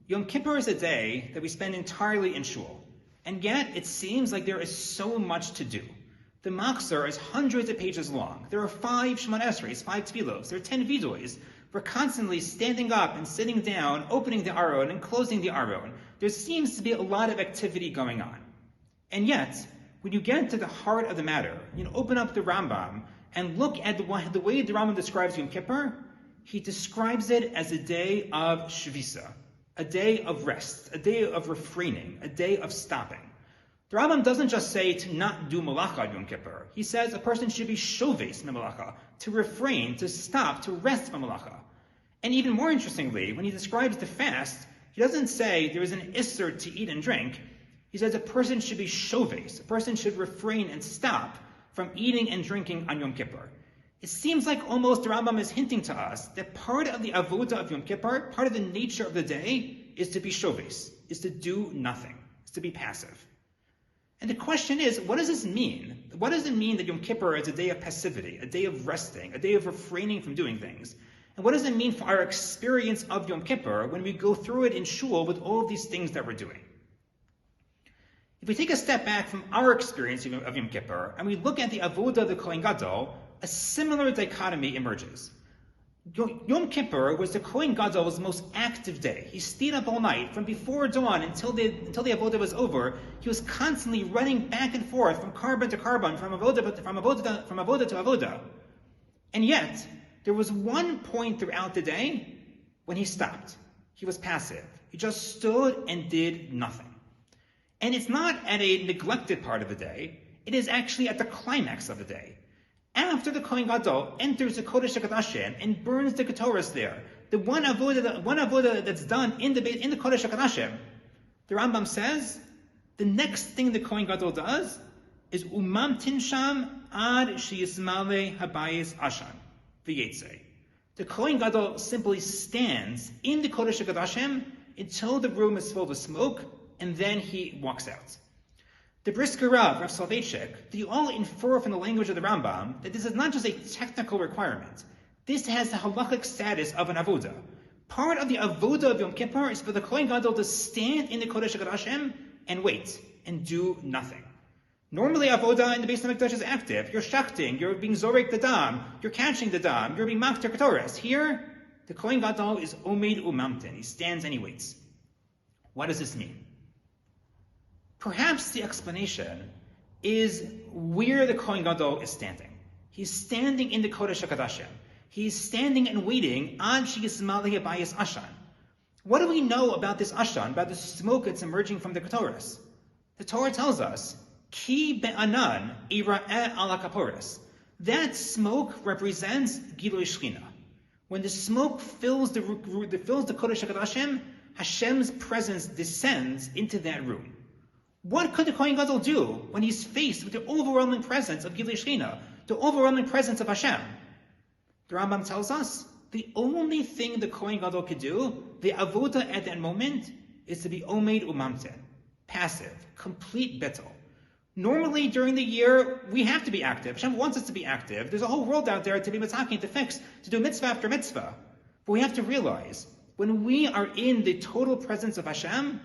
Yom Kippur is a day that we spend entirely in shul, and yet it seems like there is so much to do. The Machzor is hundreds of pages long. There are 5 Shemona Esreis, 5 Tefillos, there are 10 Vidois. We're constantly standing up and sitting down, opening the Aron and closing the Aron. There seems to be a lot of activity going on. And yet, when you get to the heart of the matter, open up the Rambam and look at the way the Rambam describes Yom Kippur, he describes it as a day of shvisa, a day of rest, a day of refraining, a day of stopping. The Rambam doesn't just say to not do malacha on Yom Kippur. He says a person should be shoves me malacha, to refrain, to stop, to rest from malacha. And even more interestingly, when he describes the fast, he doesn't say there is an isser to eat and drink. He says a person should be shoves, a person should refrain and stop from eating and drinking on Yom Kippur. It seems like almost the Rambam is hinting to us that part of the avodah of Yom Kippur, part of the nature of the day, is to be shoves, is to do nothing, is to be passive. And the question is, what does this mean? What does it mean that Yom Kippur is a day of passivity, a day of resting, a day of refraining from doing things? And what does it mean for our experience of Yom Kippur when we go through it in shul with all of these things that we're doing? If we take a step back from our experience of Yom Kippur and we look at the avodah of the Kohen Gadol, a similar dichotomy emerges. Yom Kippur was the Kohen Gadol's most active day. He stayed up all night, from before dawn until the avodah was over. He was constantly running back and forth from carbon to carbon, from avodah to avodah. And yet, there was one point throughout the day when he stopped. He was passive. He just stood and did nothing. And it's not at a neglected part of the day. It is actually at the climax of the day. After the Kohen Gadol enters the Kodesh HaKodashim and burns the Ketores there, the one avodah that's done in the Kodesh HaKodashim, the Rambam says, the next thing the Kohen Gadol does is umamtin sham ad sheyismale habayis ashan v'yetzei. The Kohen Gadol simply stands in the Kodesh HaKodashim until the room is filled with smoke, and then he walks out. The Brisker Rav Soloveitchik, they all infer from the language of the Rambam that this is not just a technical requirement. This has the halachic status of an avodah. Part of the avodah of Yom Kippur is for the Kohen Gadol to stand in the Kodesh HaKodashim and wait and do nothing. Normally, avodah in the Beis HaMikdash is active. You're shachting, you're being zorek the dam, you're catching the dam, you're being mafter ketores. Here, the Kohen Gadol is omed umamtin. He stands and he waits. What does this mean? Perhaps the explanation is where the Kohen Gadol is standing. He's standing in the Kodesh HaKodashim. He's standing and waiting ad sheyismale habayis ashan. What do we know about this ashan, about the smoke that's emerging from the Ketores? The Torah tells us, ki be'anan ira'eh ala kaporos. That smoke represents Gilui Shechina. When the smoke fills the Kodesh HaKodashim, Hashem's presence descends into that room. What could the Kohen Gadol do when he's faced with the overwhelming presence of Gilui Shechina, the overwhelming presence of Hashem? The Rambam tells us the only thing the Kohen Gadol could do, the avodah at that moment, is to be omed umamtin, passive, complete bittul. Normally during the year, we have to be active. Hashem wants us to be active. There's a whole world out there to be mitzakin, to fix, to do mitzvah after mitzvah. But we have to realize, when we are in the total presence of Hashem,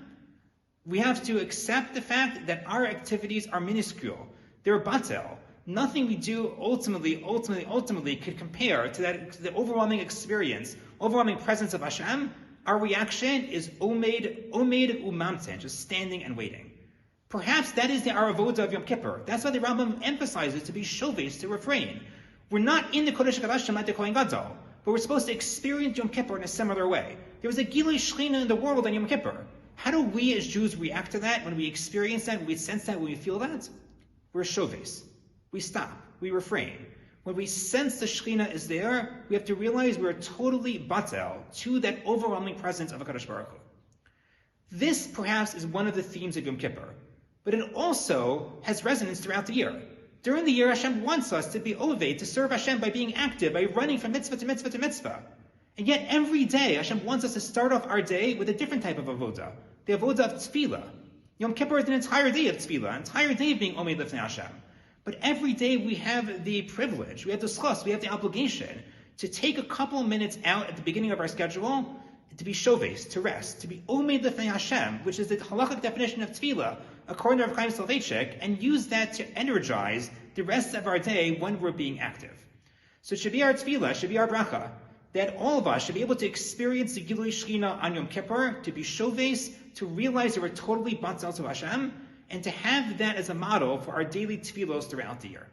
we have to accept the fact that our activities are minuscule. They're batel. Nothing we do ultimately could compare to the overwhelming experience, overwhelming presence of Hashem. Our reaction is omed umamten, just standing and waiting. Perhaps that is our avodah of Yom Kippur. That's why the Rambam emphasizes to be shoves, to refrain. We're not in the Kodesh HaKodashim like the Kohen Gadol, but we're supposed to experience Yom Kippur in a similar way. There was a Gilui Shechina in the world on Yom Kippur. How do we as Jews react to that when we experience that, when we sense that, when we feel that? We're shoves. We stop. We refrain. When we sense the Shekhinah is there, we have to realize we're totally batel to that overwhelming presence of HaKadosh Baruch Hu. This, perhaps, is one of the themes of Yom Kippur, but it also has resonance throughout the year. During the year, Hashem wants us to be oved, to serve Hashem by being active, by running from mitzvah to mitzvah to mitzvah. And yet every day, Hashem wants us to start off our day with a different type of avodah, the avodah of Tefillah. Yom Kippur is an entire day of Tefillah, an entire day of being omed lifnei Hashem. But every day we have the privilege, we have the schos, we have the obligation to take a couple of minutes out at the beginning of our schedule to be shoves, to rest, to be omed lefnei Hashem, which is the halachic definition of tefillah, according to Rav Chaim Soloveitchik, and use that to energize the rest of our day when we're being active. So it should be our tefillah, should be our bracha, that all of us should be able to experience the Gilui Shechina on Yom Kippur, to be shoves, to realize that we're totally batzels of Hashem, and to have that as a model for our daily tefillos throughout the year.